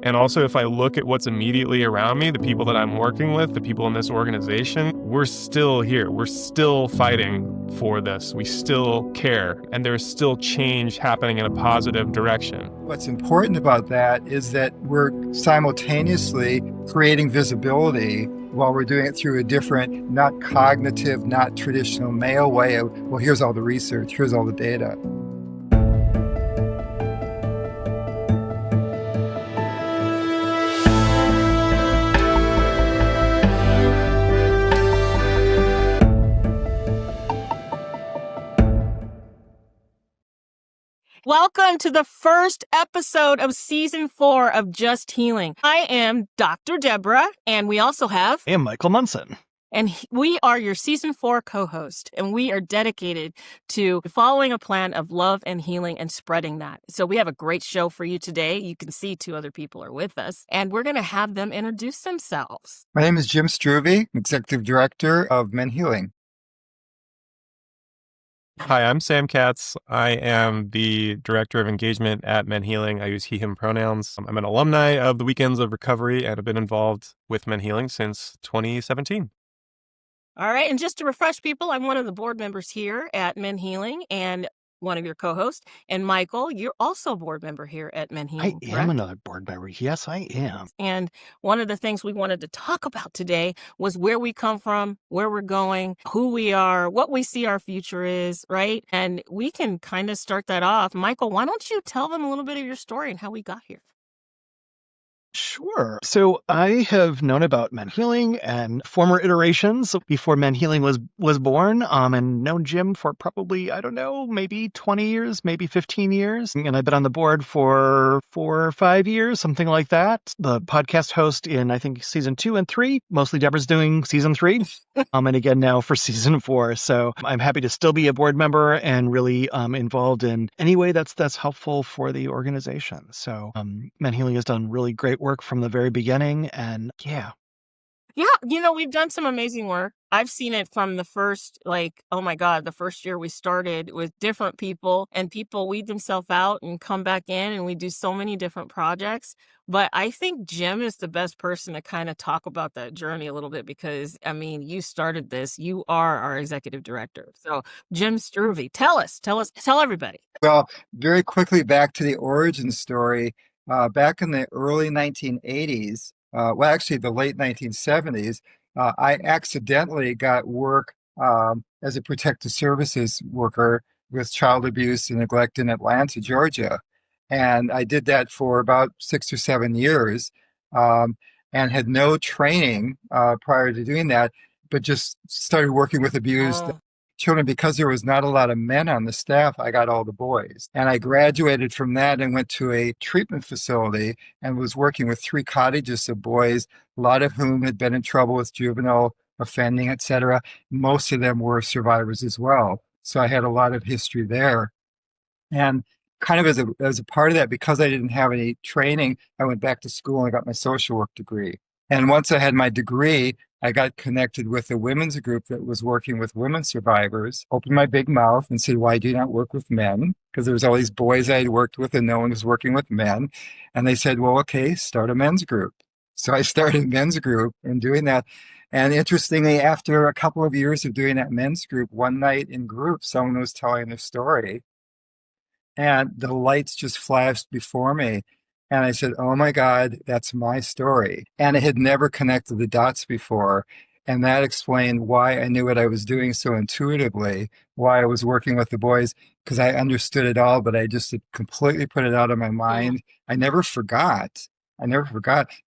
And also, if I look at what's immediately around me, the people that I'm working with, the people in this organization, we're still here. We're still fighting for this. We still care. And there's still change happening in a positive direction. What's important about that is that we're simultaneously creating visibility while we're doing it through a different, not cognitive, not traditional male way of, well, here's all the research, here's all the data. Welcome to the first episode of season 4 of Just Healing. I am Dr. Deborah, and we also have... I am Michael Munson. And we are your season 4 co-host, and we are dedicated to following a plan of love and healing and spreading that. So we have a great show for you today. You can see 2 other people are with us, and we're going to have them introduce themselves. My name is Jim Struve, Executive Director of MenHealing. Hi, I'm Sam Katz. I am the Director of Engagement at MenHealing. I use he, him pronouns. I'm an alumni of the Weekends of Recovery and have been involved with MenHealing since 2017. All right, and just to refresh people, I'm one of the board members here at MenHealing and one of your co-hosts. And Michael, you're also a board member here at MenHealing, I correct? am another board member. Yes, I am. And one of the things we wanted to talk about today was where we come from, where we're going, who we are, what we see our future is, right? And we can kind of start that off. Michael, why don't you tell them a little bit of your story and how we got here? Sure. So I have known about MenHealing and former iterations before MenHealing was born, and known Jim for probably, I don't know, maybe 20 years, maybe 15 years. And I've been on the board for 4 or 5 years, something like that. The podcast host in, I think, season 2 and 3. Mostly Deborah's doing season 3, and again now for season 4. So I'm happy to still be a board member and really involved in any way that's helpful for the organization. So MenHealing has done really great work from the very beginning, and yeah, we've done some amazing work. I've seen it from the first, the first year we started with different people, and people weed themselves out and come back in, and we do so many different projects. But I think Jim is the best person to kind of talk about that journey a little bit because, you started this. You are our executive director. So Jim Struve, tell everybody. Well, very quickly back to the origin story. Back in the early 1980s, the late 1970s, I accidentally got work as a protective services worker with child abuse and neglect in Atlanta, Georgia. And I did that for about 6 or 7 years and had no training prior to doing that, but just started working with abused children. Because there was not a lot of men on the staff, I got all the boys. And I graduated from that and went to a treatment facility and was working with 3 cottages of boys, a lot of whom had been in trouble with juvenile offending, etc. Most of them were survivors as well. So I had a lot of history there. And kind of as a part of that, because I didn't have any training, I went back to school and I got my social work degree. And once I had my degree, I got connected with a women's group that was working with women survivors, opened my big mouth and said, why do you not work with men? Because there was all these boys I had worked with and no one was working with men. And they said, well, okay, start a men's group. So I started a men's group and doing that. And interestingly, after a couple of years of doing that men's group, one night in group, someone was telling their story and the lights just flashed before me. And I said, oh my God, that's my story. And I had never connected the dots before. And that explained why I knew what I was doing so intuitively, why I was working with the boys, because I understood it all, but I just had completely put it out of my mind. I never forgot. I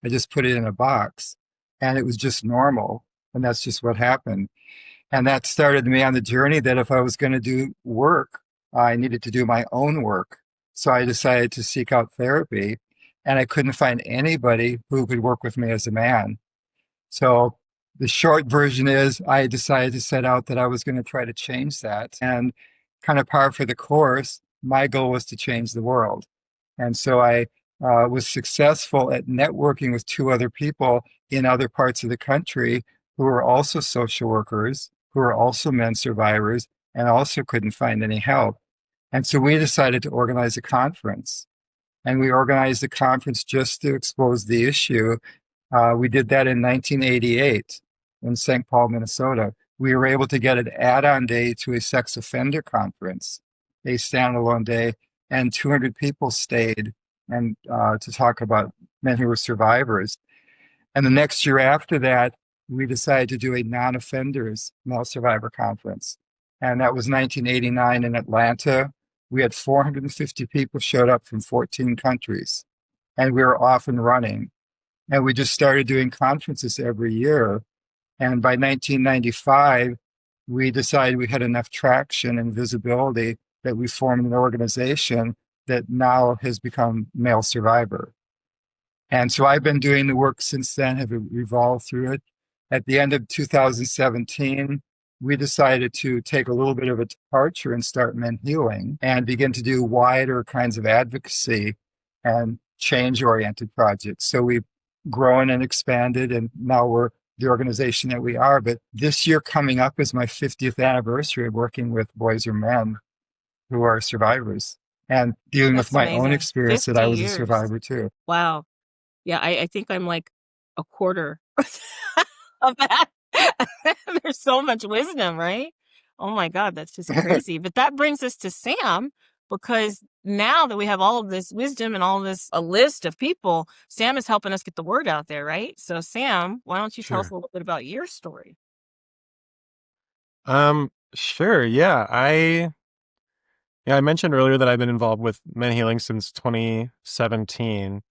just put it in a box and it was just normal. And that's just what happened. And that started me on the journey that if I was going to do work, I needed to do my own work. So I decided to seek out therapy. And I couldn't find anybody who could work with me as a man. So the short version is I decided to set out that I was going to try to change that. And kind of par for the course, my goal was to change the world. And so I was successful at networking with 2 other people in other parts of the country who were also social workers, who were also men survivors, and also couldn't find any help. And so we decided to organize a conference. And we organized a conference just to expose the issue. We did that in 1988 in St. Paul, Minnesota. We were able to get an add-on day to a sex offender conference, a standalone day, and 200 people stayed and to talk about men who were survivors. And the next year after that, we decided to do a non-offenders male survivor conference. And that was 1989 in Atlanta. We had 450 people showed up from 14 countries, and we were off and running. And we just started doing conferences every year. And by 1995, we decided we had enough traction and visibility that we formed an organization that now has become Male Survivor. And so I've been doing the work since then, have evolved through it. At the end of 2017, we decided to take a little bit of a departure and start MenHealing and begin to do wider kinds of advocacy and change-oriented projects. So we've grown and expanded, and now we're the organization that we are. But this year coming up is my 50th anniversary of working with boys or men who are survivors and dealing That's with my amazing. own experience that 50 I was a years. survivor too. Wow. Yeah, I think I'm like a quarter of that. There's so much wisdom, right? Oh my God, that's just crazy. But that brings us to Sam, because now that we have all of this wisdom and all this, a list of people, Sam is helping us get the word out there, right? So Sam, why don't you tell us a Sure. little bit about your story? Sure. Yeah, I mentioned earlier that I've been involved with MenHealing since 2017.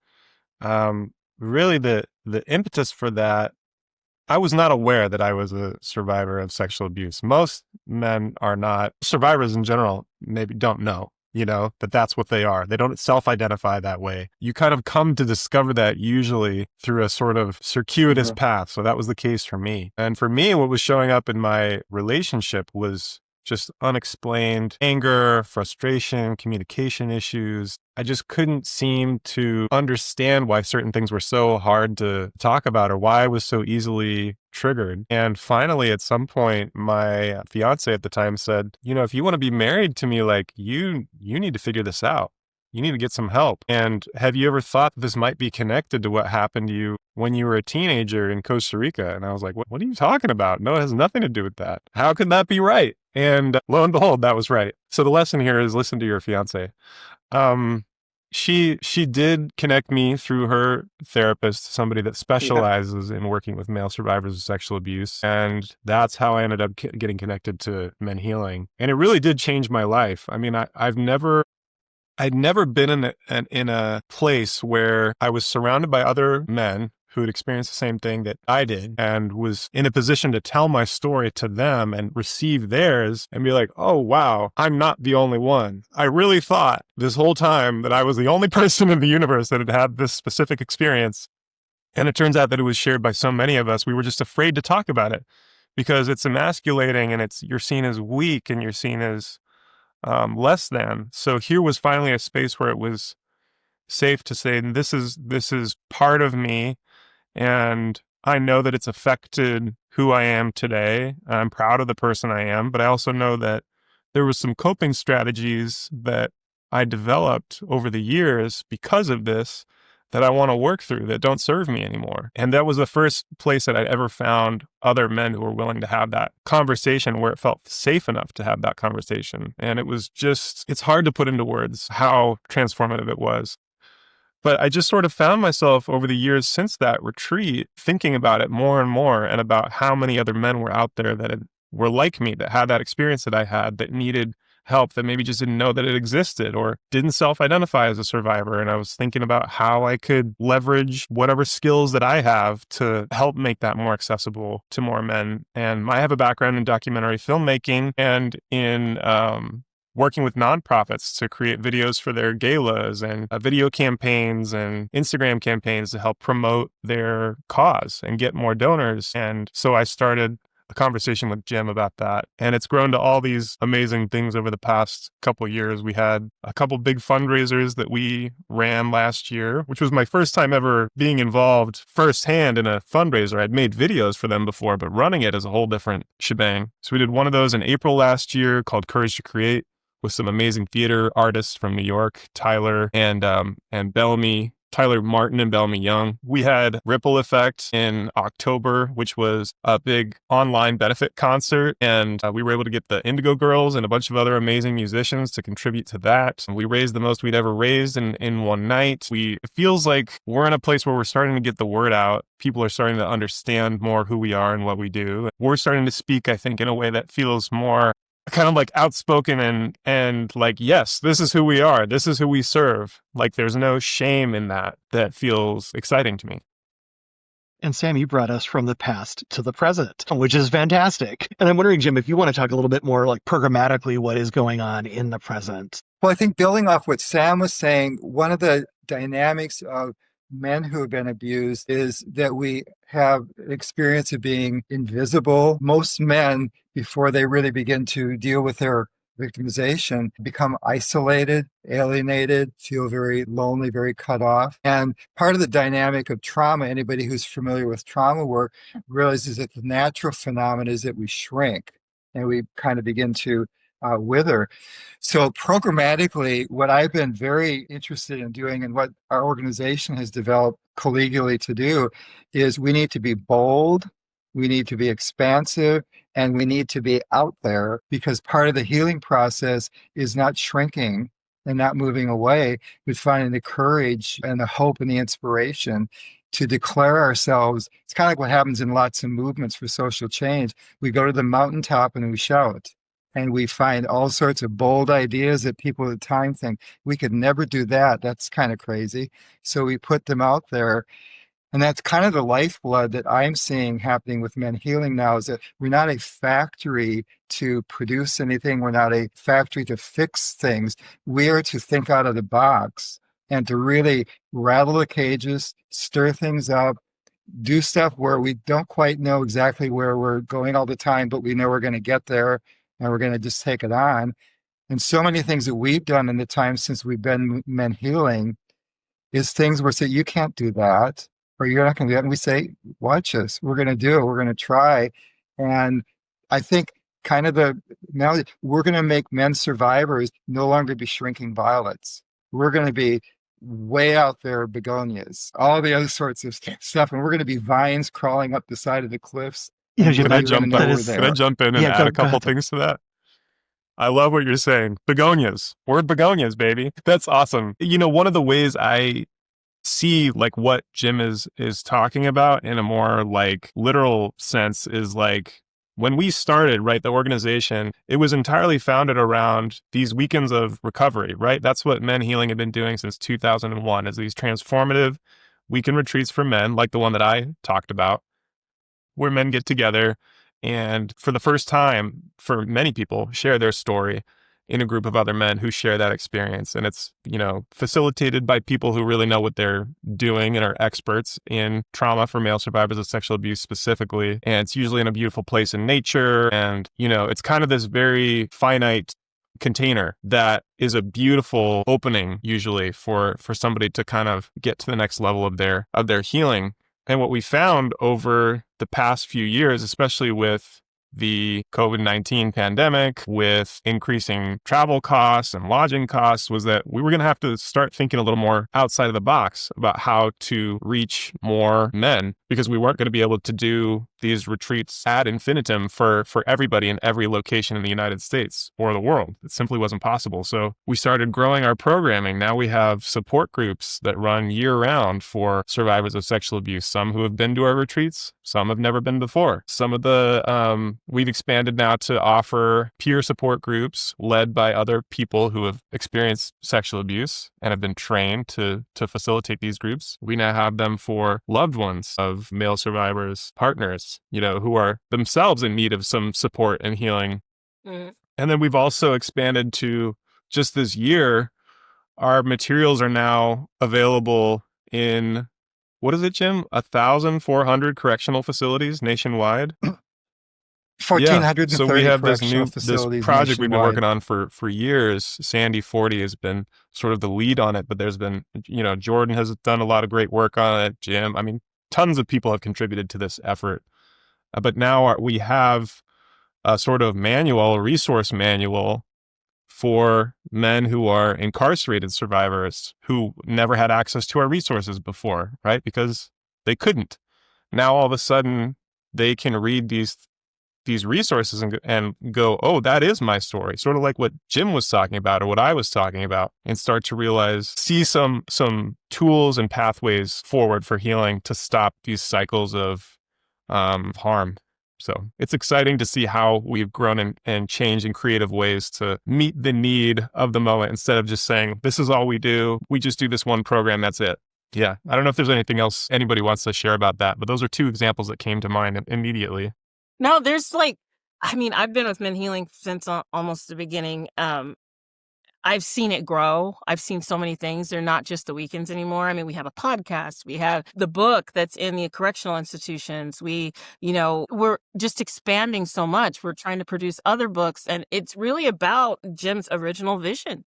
Really the impetus for that, I was not aware that I was a survivor of sexual abuse. Most men are not. Survivors in general maybe don't know, that that's what they are. They don't self-identify that way. You kind of come to discover that usually through a sort of circuitous Yeah. path. So that was the case for me. And for me, what was showing up in my relationship was just unexplained anger, frustration, communication issues. I just couldn't seem to understand why certain things were so hard to talk about or why I was so easily triggered. And finally, at some point, my fiance at the time said, if you want to be married to me, like you need to figure this out. You need to get some help. And have you ever thought that this might be connected to what happened to you when you were a teenager in Costa Rica? And I was like, what are you talking about? No, it has nothing to do with that. How could that be right? And lo and behold, that was right. So the lesson here is listen to your fiance. She did connect me through her therapist, somebody that specializes in working with male survivors of sexual abuse. And that's how I ended up getting connected to MenHealing. And it really did change my life. I mean, I'd never been in a place where I was surrounded by other men who had experienced the same thing that I did and was in a position to tell my story to them and receive theirs and be like, oh, wow, I'm not the only one. I really thought this whole time that I was the only person in the universe that had had this specific experience. And it turns out that it was shared by so many of us. We were just afraid to talk about it because it's emasculating and you're seen as weak and you're seen as less than. So here was finally a space where it was safe to say, this is part of me. And I know that it's affected who I am today. I'm proud of the person I am, but I also know that there was some coping strategies that I developed over the years because of this that I want to work through that don't serve me anymore. And that was the first place that I ever found other men who were willing to have that conversation where it felt safe enough to have that conversation. And it's hard to put into words how transformative it was. But I just sort of found myself over the years since that retreat thinking about it more and more and about how many other men were out there that were like me, that had that experience that I had, that needed help, that maybe just didn't know that it existed or didn't self-identify as a survivor. And I was thinking about how I could leverage whatever skills that I have to help make that more accessible to more men. And I have a background in documentary filmmaking and in working with nonprofits to create videos for their galas and video campaigns and Instagram campaigns to help promote their cause and get more donors. And so I started a conversation with Jim about that. And it's grown to all these amazing things over the past couple of years. We had a couple big fundraisers that we ran last year, which was my first time ever being involved firsthand in a fundraiser. I'd made videos for them before, but running it is a whole different shebang. So we did one of those in April last year called Courage to Create. with some amazing theater artists from New York, Tyler and Bellamy. Tyler Martin and Bellamy Young. We had Ripple Effect in October, which was a big online benefit concert. And we were able to get the Indigo Girls and a bunch of other amazing musicians to contribute to that. We raised the most we'd ever raised in one night. It feels like we're in a place where we're starting to get the word out. People are starting to understand more who we are and what we do. We're starting to speak, I think, in a way that feels more kind of like outspoken and like, yes, this is who we are. This is who we serve. Like there's no shame in that. That feels exciting to me. And Sam, you brought us from the past to the present, which is fantastic. And I'm wondering, Jim, if you want to talk a little bit more like programmatically what is going on in the present. Well, I think building off what Sam was saying, one of the dynamics of men who have been abused is that we have experience of being invisible. Most men, before they really begin to deal with their victimization, become isolated, alienated, feel very lonely, very cut off. And part of the dynamic of trauma, anybody who's familiar with trauma work realizes that the natural phenomenon is that we shrink and we kind of begin to wither. So programmatically, what I've been very interested in doing and what our organization has developed collegially to do is we need to be bold, we need to be expansive, and we need to be out there, because part of the healing process is not shrinking and not moving away, but finding the courage and the hope and the inspiration to declare ourselves. It's kind of like what happens in lots of movements for social change. We go to the mountaintop and we shout. And we find all sorts of bold ideas that people at the time think, we could never do that. That's kind of crazy. So we put them out there. And that's kind of the lifeblood that I'm seeing happening with MenHealing now, is that we're not a factory to produce anything. We're not a factory to fix things. We are to think out of the box and to really rattle the cages, stir things up, do stuff where we don't quite know exactly where we're going all the time, but we know we're going to get there. And we're going to just take it on. And so many things that we've done in the time since we've been MenHealing is things where we say, you can't do that, or you're not going to do that. And we say, watch us. We're going to do it. We're going to try. And I think kind of we're going to make men survivors no longer be shrinking violets. We're going to be way out there begonias, all the other sorts of stuff. And we're going to be vines crawling up the side of the cliffs. Can I jump in and add a couple things to that? I love what you're saying. Begonias. Word begonias, baby. That's awesome. You know, one of the ways I see like what Jim is talking about in a more like literal sense is like when we started, right, the organization, it was entirely founded around these weekends of recovery, right? That's what MenHealing had been doing since 2001, is these transformative weekend retreats for men, like the one that I talked about, where men get together and for the first time, for many people, share their story in a group of other men who share that experience. And it's, you know, facilitated by people who really know what they're doing and are experts in trauma for male survivors of sexual abuse specifically. And it's usually in a beautiful place in nature. And, you know, it's kind of this very finite container that is a beautiful opening usually for somebody to kind of get to the next level of their healing. And what we found over the past few years, especially with the COVID-19 pandemic, with increasing travel costs and lodging costs, was that we were going to have to start thinking a little more outside of the box about how to reach more men, because we weren't going to be able to do these retreats ad infinitum for everybody in every location in the United States or the world. It simply wasn't possible. So we started growing our programming. Now we have support groups that run year round for survivors of sexual abuse. Some who have been to our retreats, some have never been before. Some of the, we've expanded now to offer peer support groups led by other people who have experienced sexual abuse and have been trained to facilitate these groups. We now have them for loved ones of male survivors, partners, you know, who are themselves in need of some support and healing. And then we've also expanded to, just this year, our materials are now available in, what is it, Jim? 1,400 correctional facilities nationwide. 1,430 So we have this project we've been working on for years. Sandy 40 has been sort of the lead on it, but there's been, you know, Jordan has done a lot of great work on it. Jim, I mean, tons of people have contributed to this effort. But now we have a sort of manual, a resource manual for men who are incarcerated survivors who never had access to our resources before, right? Because they couldn't. Now all of a sudden they can read these resources and go, oh, that is my story. Sort of like what Jim was talking about or what I was talking about, and start to realize, see some tools and pathways forward for healing to stop these cycles of harm. So it's exciting to see how we've grown and changed in creative ways to meet the need of the moment instead of just saying, this is all we do. We just do this one program. That's it. Yeah. I don't know if there's anything else anybody wants to share about that, but those are two examples that came to mind immediately. No, there's like, I mean, I've been with MenHealing since almost the beginning. I've seen it grow. I've seen so many things. They're not just the weekends anymore. I mean, we have a podcast. We have the book that's in the correctional institutions. We're just expanding so much. We're trying to produce other books. And it's really about Jim's original vision,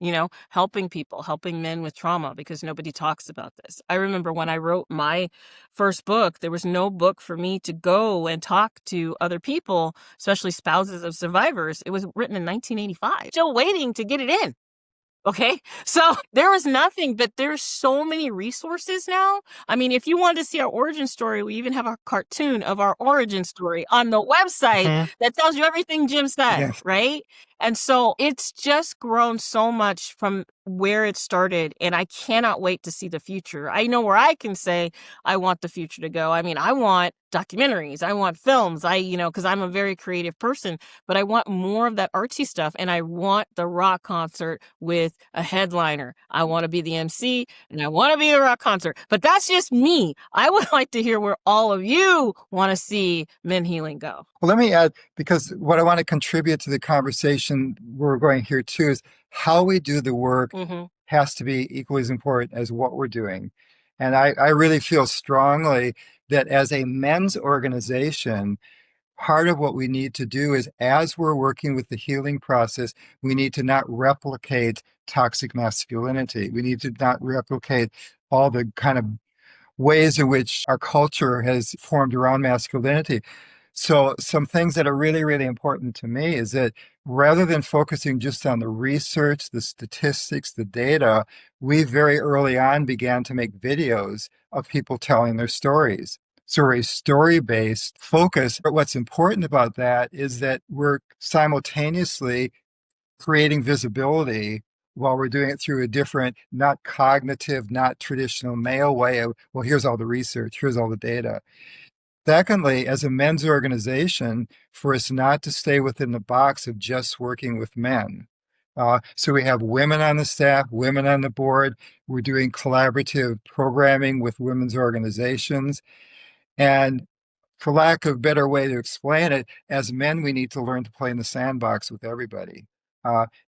helping people, helping men with trauma, because nobody talks about this. I remember when I wrote my first book, there was no book for me to go and talk to other people, especially spouses of survivors. It was written in 1985, still waiting to get it in. Okay. So there was nothing, but there's so many resources now. I mean, if you wanted to see our origin story, we even have a cartoon of our origin story on the website that tells you everything Jim said, Yes. right? And so it's just grown so much from where it started, and I cannot wait to see the future. I know where I can say I want the future to go. I mean, I want documentaries, I want films, because I'm a very creative person, but I want more of that artsy stuff, and I want the rock concert with a headliner. I want to be the MC, and I want to be a rock concert, but that's just me. I would like to hear where all of you want to see MenHealing go. Well, let me add, because what I want to contribute to the conversation we're going here too is how we do the work has to be equally as important as what we're doing. And I really feel strongly that as a men's organization, part of what we need to do is, as we're working with the healing process, we need to not replicate toxic masculinity. We need to not replicate all the kind of ways in which our culture has formed around masculinity. So some things that are really, really important to me is that rather than focusing just on the research, the statistics, the data, we very early on began to make videos of people telling their stories. So we're a story-based focus. But what's important about that is that we're simultaneously creating visibility while we're doing it through a different, not cognitive, not traditional male way of, well, here's all the research, here's all the data. Secondly, as a men's organization, for us not to stay within the box of just working with men. So we have women on the staff, women on the board. We're doing collaborative programming with women's organizations. And for lack of a better way to explain it, as men, we need to learn to play in the sandbox with everybody.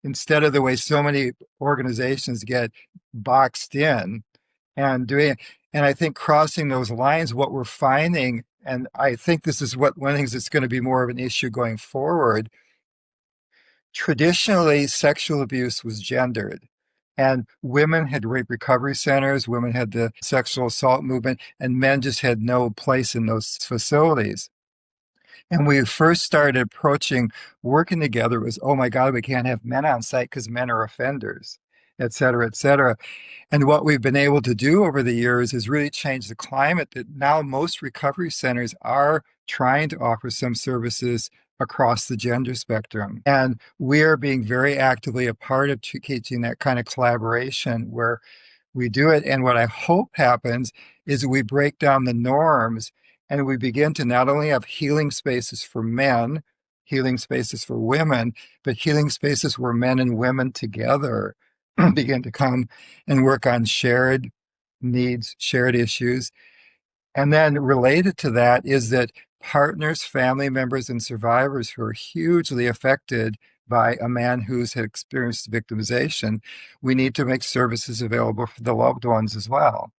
Instead of the way so many organizations get boxed in and doing it. And I think crossing those lines, what we're finding, and I think this is one of the things that's going to be more of an issue going forward. Traditionally, sexual abuse was gendered. And women had rape recovery centers, women had the sexual assault movement, and men just had no place in those facilities. And we first started approaching working together was, oh my God, we can't have men on site because men are offenders, et cetera, et cetera. And what we've been able to do over the years is really change the climate that now most recovery centers are trying to offer some services across the gender spectrum. And we are being very actively a part of teaching that kind of collaboration where we do it. And what I hope happens is we break down the norms and we begin to not only have healing spaces for men, healing spaces for women, but healing spaces where men and women together begin to come and work on shared needs, shared issues. And then related to that is that partners, family members, and survivors who are hugely affected by a man who's had experienced victimization, we need to make services available for the loved ones as well.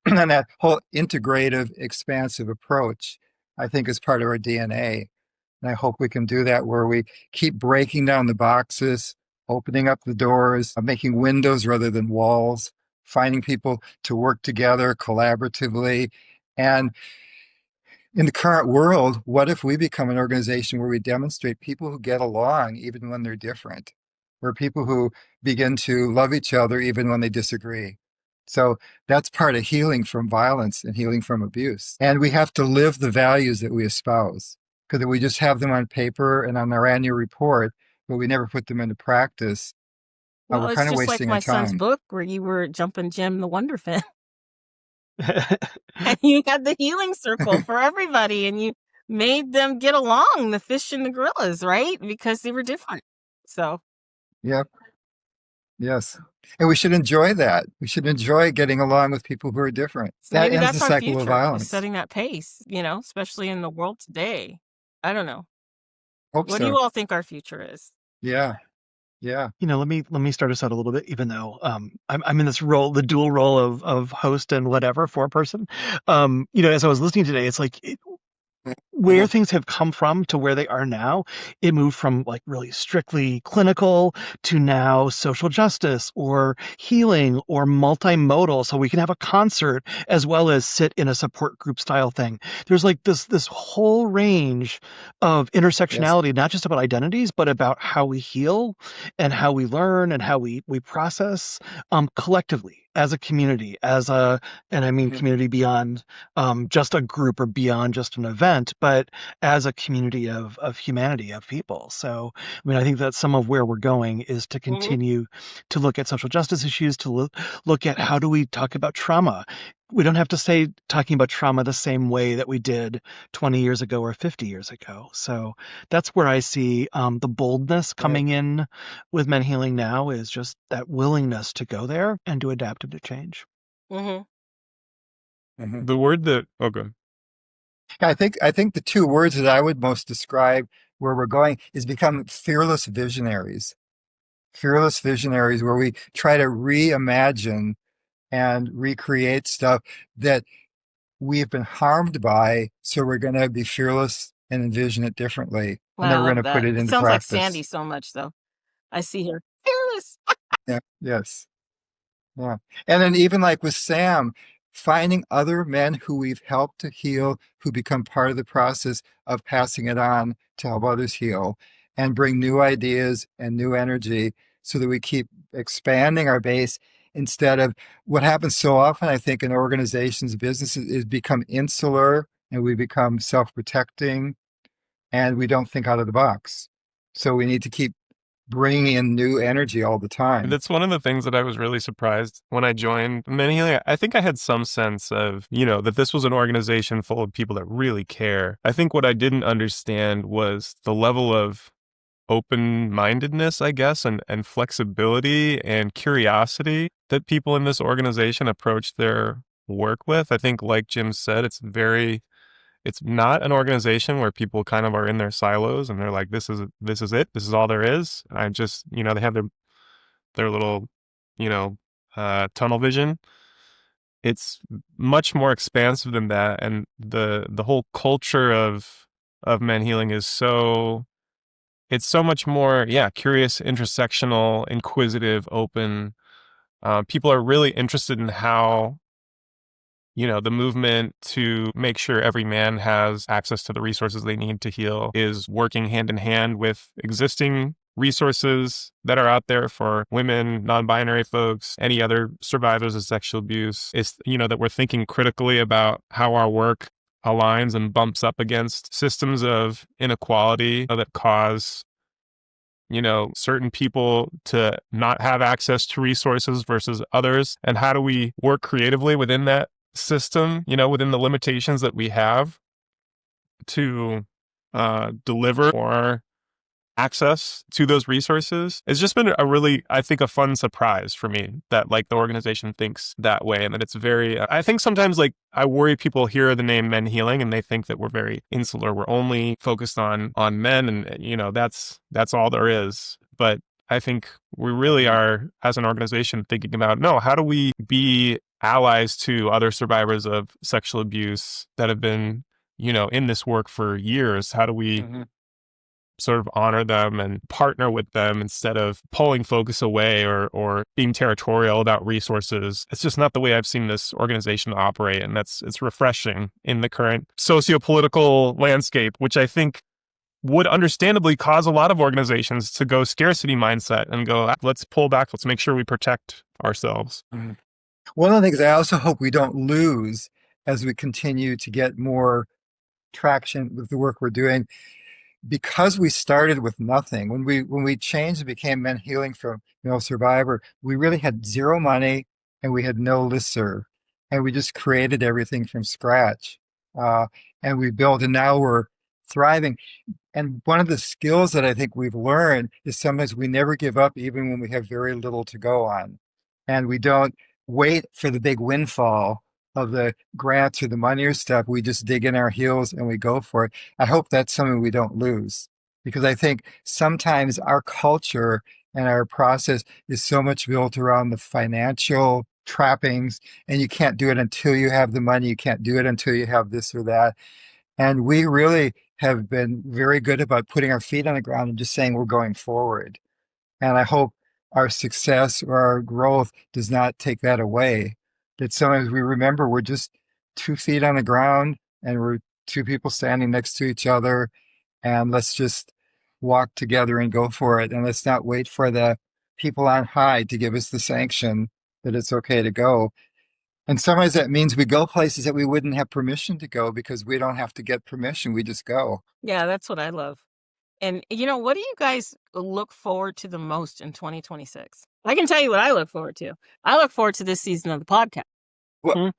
And that whole integrative, expansive approach, I think, is part of our DNA. And I hope we can do that where we keep breaking down the boxes, opening up the doors, making windows rather than walls, finding people to work together collaboratively. And in the current world, what if we become an organization where we demonstrate people who get along even when they're different? We're people who begin to love each other even when they disagree. So that's part of healing from violence and healing from abuse. And we have to live the values that we espouse, because if we just have them on paper and on our annual report, but we never put them into practice, Well, we're it's kind of just like wasting our my son's time. book where you were jumping Jim the Wonder Fan. And you had the healing circle for everybody, and you made them get along, the fish and the gorillas, right? Because they were different. So, Yep. Yes. And we should enjoy that. We should enjoy getting along with people who are different. so That maybe ends the that's our cycle of future, is violence. setting that pace, especially in the world today. I don't know. Hope What do so. you all think our future is? Yeah. Yeah. Let me start us out a little bit, even though I'm in this role, the dual role of host and whatever for a person. As I was listening today, it's like where things have come from to where they are now, it moved from like really strictly clinical to now social justice or healing or multimodal. So we can have a concert as well as sit in a support group style thing. There's like this whole range of Yes. intersectionality, not just about identities, but about how we heal and how we learn and how we process collectively as a community, and I mean community beyond just a group or beyond just an event, but as a community of humanity, of people. So, I mean, I think that some of where we're going is to continue to look at social justice issues, to look at how do we talk about trauma. We don't have to say talking about trauma the same way that we did 20 years ago or 50 years ago. So that's where I see the boldness coming in with MenHealing now, is just that willingness to go there and to adapt and to change. The word that okay. I think the two words that I would most describe where we're going is become fearless visionaries. Fearless visionaries, where we try to reimagine and recreate stuff that we've been harmed by. So we're going to be fearless and envision it differently. Wow, And I then we're going love to put that. it It into sounds like practice. Sandy so much, though. I see her. Fearless. Yeah. Yes. Yeah. And then even like with Sam, finding other men who we've helped to heal, who become part of the process of passing it on to help others heal and bring new ideas and new energy so that we keep expanding our base instead of what happens so often, I think, in organizations, businesses is become insular and we become self-protecting and we don't think out of the box. So we need to keep bringing in new energy all the time. That's one of the things that I was really surprised when I joined MenHealing. I think I had some sense of, that this was an organization full of people that really care. I think what I didn't understand was the level of open-mindedness, I guess, and flexibility and curiosity that people in this organization approach their work with. I think, like Jim said, it's not an organization where people kind of are in their silos and they're like, this is it. This is all there is. I just, they have their little, tunnel vision. It's much more expansive than that. And the whole culture of MenHealing is it's so much more, curious, intersectional, inquisitive, open. People are really interested in how the movement to make sure every man has access to the resources they need to heal is working hand in hand with existing resources that are out there for women, non-binary folks, any other survivors of sexual abuse. It's, that we're thinking critically about how our work aligns and bumps up against systems of inequality that cause certain people to not have access to resources versus others. And how do we work creatively within that system, within the limitations that we have to deliver or access to those resources? It's just been I think, a fun surprise for me that like the organization thinks that way, and that it's very, I think sometimes like I worry people hear the name MenHealing and they think that we're very insular. We're only focused on men and, that's all there is. But I think we really are, as an organization, thinking about, no, how do we be allies to other survivors of sexual abuse that have been, in this work for years? How do we sort of honor them and partner with them instead of pulling focus away or being territorial about resources? It's just not the way I've seen this organization operate. And it's refreshing in the current socio-political landscape, which I think would understandably cause a lot of organizations to go scarcity mindset and go, let's pull back, let's make sure we protect ourselves. Mhm. One of the things I also hope we don't lose as we continue to get more traction with the work we're doing, because we started with nothing. When we changed and became MenHealing from Survivor, we really had zero money and we had no listserv, and we just created everything from scratch. And we built, and now we're thriving. And one of the skills that I think we've learned is sometimes we never give up, even when we have very little to go on. And we don't wait for the big windfall of the grants or the money or stuff. We just dig in our heels and we go for it. I hope that's something we don't lose, because I think sometimes our culture and our process is so much built around the financial trappings, and you can't do it until you have the money. You can't do it until you have this or that. And we really have been very good about putting our feet on the ground and just saying we're going forward. And I hope our success or our growth does not take that away. That sometimes we remember we're just 2 feet on the ground and we're two people standing next to each other, and let's just walk together and go for it. And let's not wait for the people on high to give us the sanction that it's okay to go. And sometimes that means we go places that we wouldn't have permission to go because we don't have to get permission. We just go. Yeah, that's what I love. And what do you guys look forward to the most in 2026? I can tell you what I look forward to. I look forward to this season of the podcast. Well,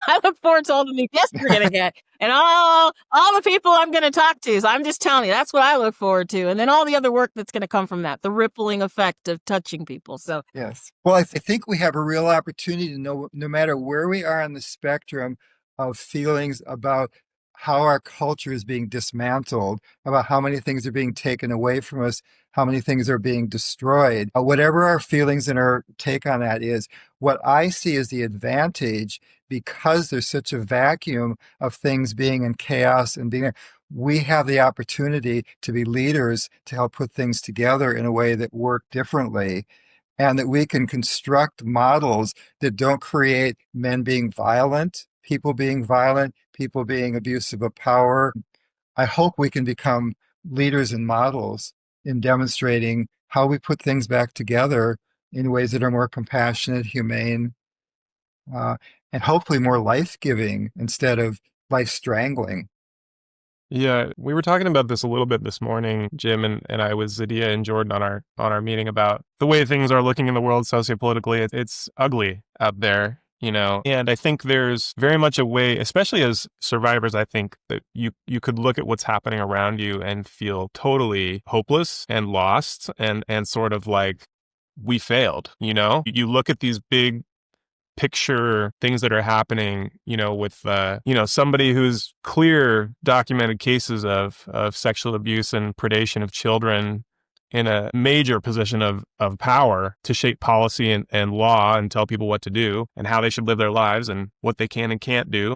I look forward to all the new guests we're going to get and all the people I'm going to talk to. So I'm just telling you, that's what I look forward to. And then all the other work that's going to come from that, the rippling effect of touching people. So yes. Well, I think we have a real opportunity to know, no matter where we are on the spectrum of feelings about how our culture is being dismantled, about how many things are being taken away from us, how many things are being destroyed, whatever our feelings and our take on that is, what I see as the advantage, because there's such a vacuum of things being in chaos and being, we have the opportunity to be leaders to help put things together in a way that work differently, and that we can construct models that don't create men being violent, people being abusive of power. I hope we can become leaders and models in demonstrating how we put things back together in ways that are more compassionate, humane, and hopefully more life-giving instead of life-strangling. Yeah, we were talking about this a little bit this morning, Jim, and I with Zadia and Jordan on our meeting about the way things are looking in the world sociopolitically. It's ugly out there, and I think there's very much a way, especially as survivors, I think that you could look at what's happening around you and feel totally hopeless and lost and sort of like we failed. You look at these big picture things that are happening, with, somebody who's clear documented cases of sexual abuse and predation of children in a major position of power to shape policy and law and tell people what to do and how they should live their lives and what they can and can't do,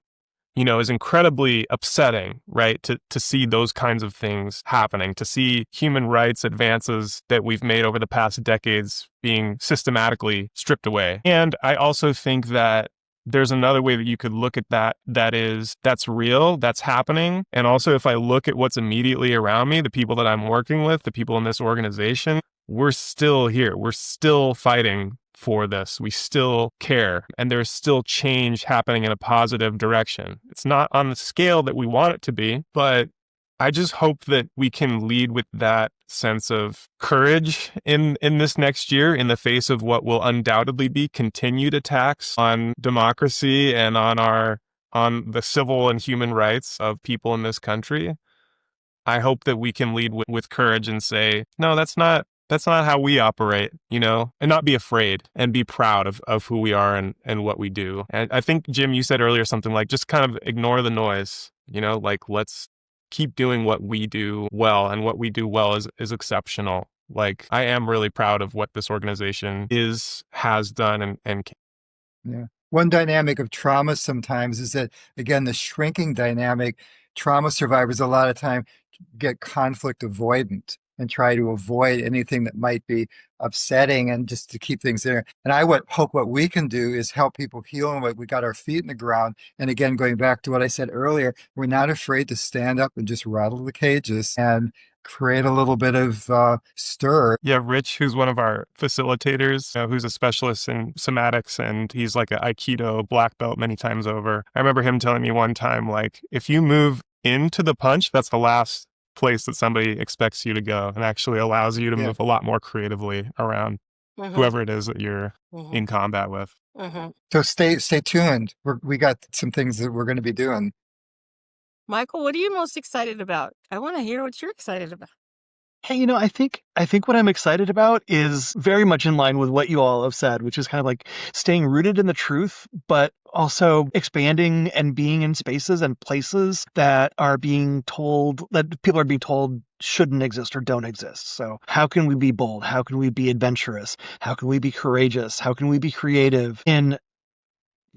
is incredibly upsetting, right? To see those kinds of things happening, to see human rights advances that we've made over the past decades being systematically stripped away. And I also think that there's another way that you could look at that's real, that's happening. And also, if I look at what's immediately around me, the people that I'm working with, the people in this organization, we're still here. We're still fighting for this. We still care, and there's still change happening in a positive direction. It's not on the scale that we want it to be, but I just hope that we can lead with that sense of courage in this next year in the face of what will undoubtedly be continued attacks on democracy and on the civil and human rights of people in this country. I hope that we can lead with courage and say, no, that's not how we operate, and not be afraid and be proud of who we are and what we do. And I think, Jim, you said earlier something like just kind of ignore the noise, like let's keep doing what we do well, and what we do well is exceptional. Like, I am really proud of what this organization has done and Yeah. One dynamic of trauma sometimes is that, again, the shrinking dynamic, trauma survivors a lot of time get conflict avoidant. and try to avoid anything that might be upsetting and just to keep things there. And I hope what we can do is help people heal and we got our feet in the ground. And again, going back to what I said earlier, we're not afraid to stand up and just rattle the cages and create a little bit of stir. Yeah, Rich, who's one of our facilitators, who's a specialist in somatics, and he's like an Aikido black belt many times over. I remember him telling me one time, like, if you move into the punch, that's the last place that somebody expects you to go, and actually allows you to move a lot more creatively around whoever it is that you're in combat with. So stay tuned. We got some things that we're going to be doing. Michael, what are you most excited about? I want to hear what you're excited about. Hey, I think what I'm excited about is very much in line with what you all have said, which is kind of like staying rooted in the truth, but also expanding and being in spaces and places that people are being told shouldn't exist or don't exist. So how can we be bold? How can we be adventurous? How can we be courageous? How can we be creative in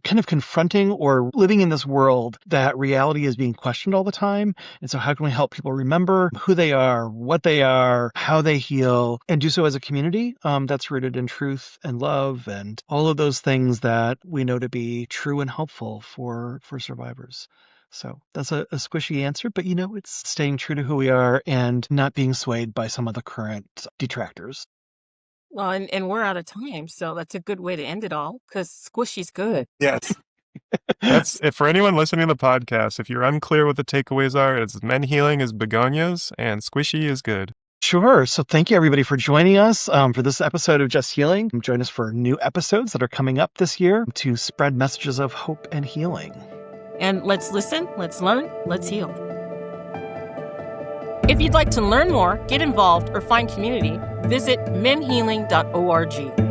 kind of confronting or living in this world that reality is being questioned all the time? And so how can we help people remember who they are, what they are, how they heal, and do so as a community that's rooted in truth and love and all of those things that we know to be true and helpful for survivors. So that's a squishy answer, but it's staying true to who we are and not being swayed by some of the current detractors. Well, and we're out of time, so that's a good way to end it all, because squishy's good. Yes. That's for anyone listening to the podcast. If you're unclear what the takeaways are, it's MenHealing is begonias and squishy is good. Sure. So thank you, everybody, for joining us for this episode of Just Healing. Join us for new episodes that are coming up this year to spread messages of hope and healing. And let's listen, let's learn, let's heal. If you'd like to learn more, get involved, or find community, visit menhealing.org.